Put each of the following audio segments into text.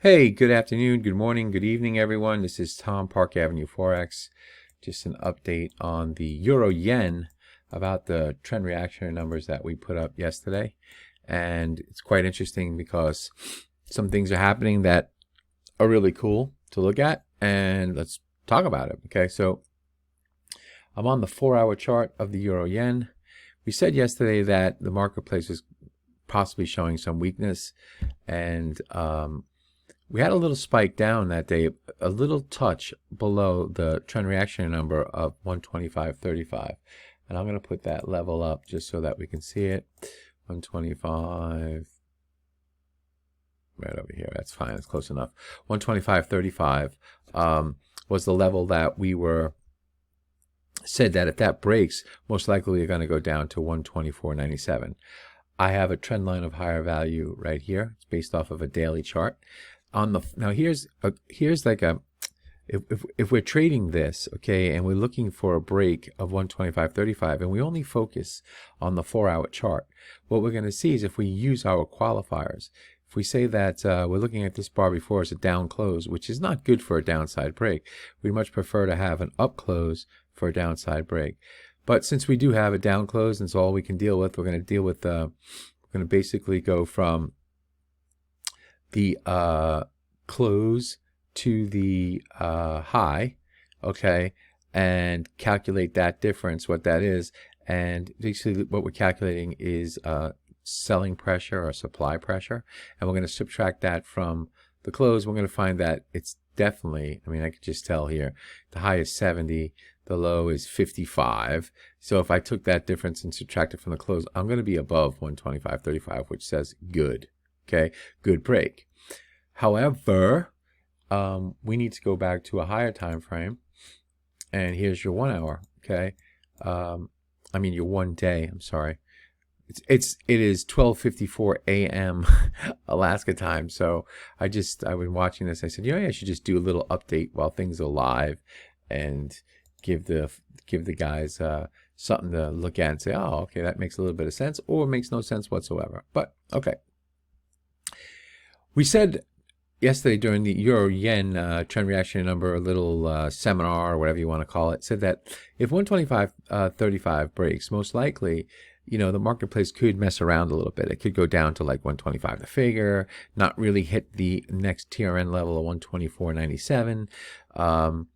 Hey, good afternoon, good morning, good evening, everyone. This is Tom, Park Avenue Forex. Just an update on the Euro Yen about the trend reactionary numbers that we put up yesterday. And it's quite interesting because some things are happening that are really cool to look at. And let's talk about it. Okay, so I'm on the 4-hour chart of the Euro Yen. We said yesterday that the marketplace is possibly showing some weakness, and we had a little spike down that day, a little touch below the trend reactionary number of 125.35. And I'm going to put that level up just so that we can see it. 125, right over here. That's fine. It's close enough. 125.35 was the level that we were said that if that breaks, most likely you're going to go down to 124.97. I have a trend line of higher value right here. It's based off of a daily chart. Now here's like a if we're trading this, okay, and we're looking for a break of 125.35, and we only focus on the 4-hour chart, what we're going to see is if we use our qualifiers, if we say that we're looking at this bar before as a down close, which is not good for a downside break, we much prefer to have an up close for a downside break. But since we do have a down close and it's all we can deal with, we're going to deal with we're going to basically go from the close to the high, okay, and calculate that difference, what that is. And basically what we're calculating is selling pressure or supply pressure, and we're going to subtract that from the close. We're going to find that it's definitely, I mean, I could just tell here, the high is 70, the low is 55. So if I took that difference and subtracted from the close, I'm going to be above 125.35, which says good. Okay, good break. However, we need to go back to a higher time frame, and here's your 1 hour. Okay, I mean your 1 day. I'm sorry. It is 12:54 a.m. Alaska time. So I've been watching this. I said, I should just do a little update while things are live, and give the guys something to look at and say, oh, okay, that makes a little bit of sense, or it makes no sense whatsoever. But okay. We said yesterday during the Euro Yen trend reactionary number, a little seminar or whatever you want to call it, said that if 125.35 breaks, most likely, the marketplace could mess around a little bit. It could go down to like 125 the figure, not really hit the next TRN level of 124.97,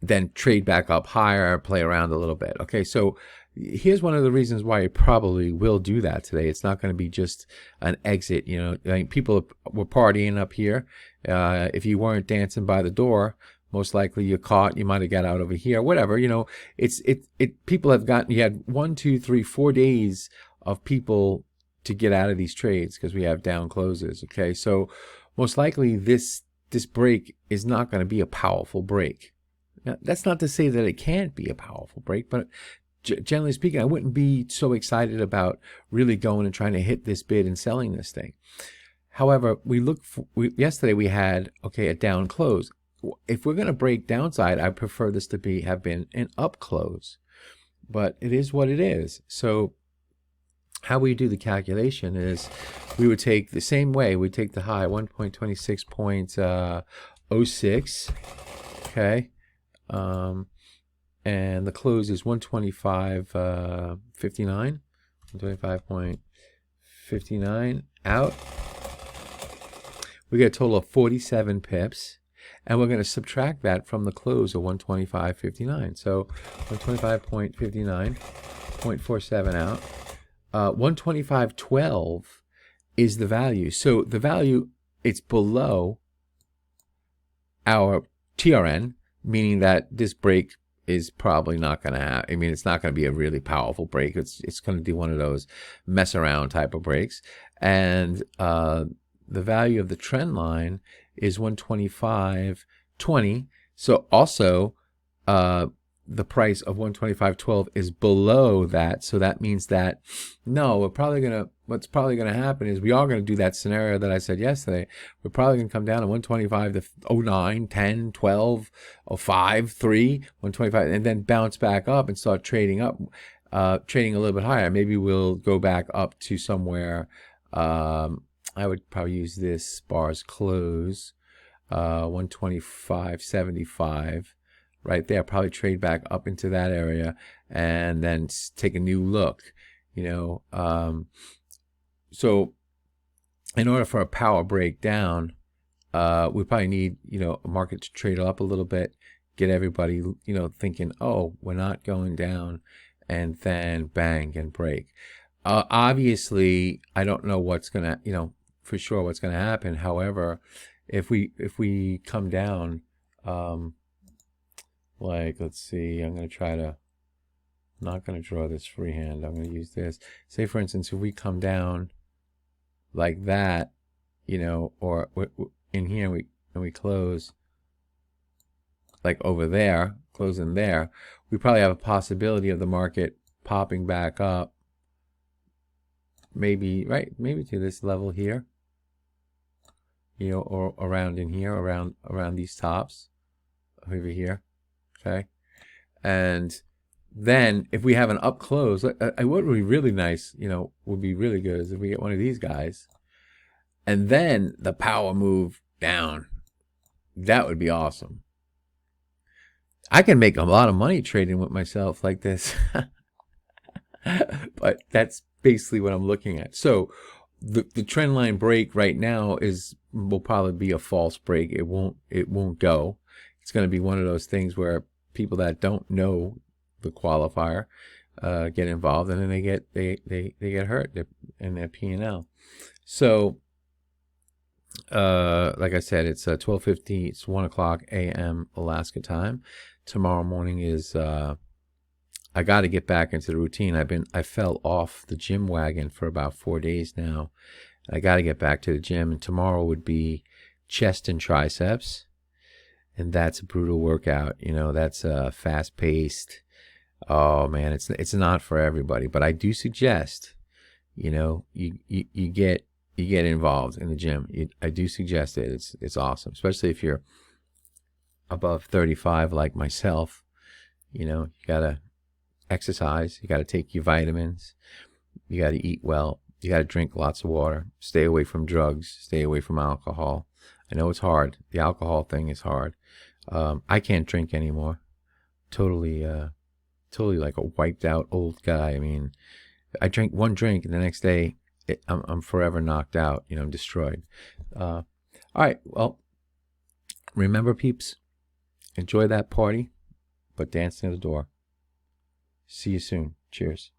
then trade back up higher, play around a little bit. Okay, so here's one of the reasons why it probably will do that today. It's not going to be just an exit. I mean, people were partying up here. If you weren't dancing by the door, most likely you're caught. You might have got out over here, whatever. People have gotten, you had 1, 2, 3, 4 days of people to get out of these trades because we have down closes. Okay, so most likely this break is not going to be a powerful break. Now, that's not to say that it can't be a powerful break, but generally speaking, I wouldn't be so excited about really going and trying to hit this bid and selling this thing. However, yesterday we had, okay, a down close. If we're going to break downside, I prefer this to have been an up close, but it is what it is. So how we do the calculation is we would take the same way. We take the high 1.26.06, okay, and the close is 125.59, 125.59 out. We get a total of 47 pips, and we're going to subtract that from the close of 125.59. So 125.59, 0.47 out. 125.12 is the value. So the value, it's below our TRN, meaning that this break is probably not going to have, I mean, it's not going to be a really powerful break. It's going to be one of those mess around type of breaks. And the value of the trend line is 125.20. So also the price of 125.12 is below that. So that means that what's probably going to happen is we are going to do that scenario that I said yesterday. We're probably going to come down to 125 to 09, 10, 12, 05, 3, 125, and then bounce back up and start trading up, trading a little bit higher. Maybe we'll go back up to somewhere I would probably use this bar's close, 125.75 right there. Probably trade back up into that area and then take a new look, you know. So in order for a power breakdown, we probably need, you know, a market to trade up a little bit, get everybody, you know, thinking, oh, we're not going down, and then bang and break. Obviously, I don't know what's gonna, you know, for sure what's gonna happen. However, if we come down, like, let's see, I'm gonna try to, not gonna draw this freehand. I'm gonna use this. Say, for instance, if we come down like that, you know, or in here we close like over there, close in there, we probably have a possibility of the market popping back up, maybe, right, maybe to this level here, you know, or around in here, around these tops over here, okay? And then if we have an up close, what would be really nice, you know, would be really good is if we get one of these guys, and then the power move down. That would be awesome. I can make a lot of money trading with myself like this. But that's basically what I'm looking at. So the trend line break right now will probably be a false break. It won't go. It's going to be one of those things where people that don't know the qualifier get involved, and then they get hurt in their P&L. So like I said, it's 12:50. It's 1 o'clock a.m. Alaska time. Tomorrow morning is I got to get back into the routine. I fell off the gym wagon for about 4 days now. I got to get back to the gym, and tomorrow would be chest and triceps, and that's a brutal workout. You know, that's fast paced. Oh man, it's not for everybody, but I do suggest, you know, you get involved in the gym. I do suggest it. It's awesome, especially if you're above 35 like myself. You know, you gotta exercise, you gotta take your vitamins, you gotta eat well, you gotta drink lots of water, stay away from drugs, stay away from alcohol. I know it's hard. The alcohol thing is hard. I can't drink anymore. Totally like a wiped out old guy. I mean, I drink one drink and the next day I'm forever knocked out. You know, I'm destroyed. All right. Well, remember, peeps, enjoy that party, but dance near the door. See you soon. Cheers.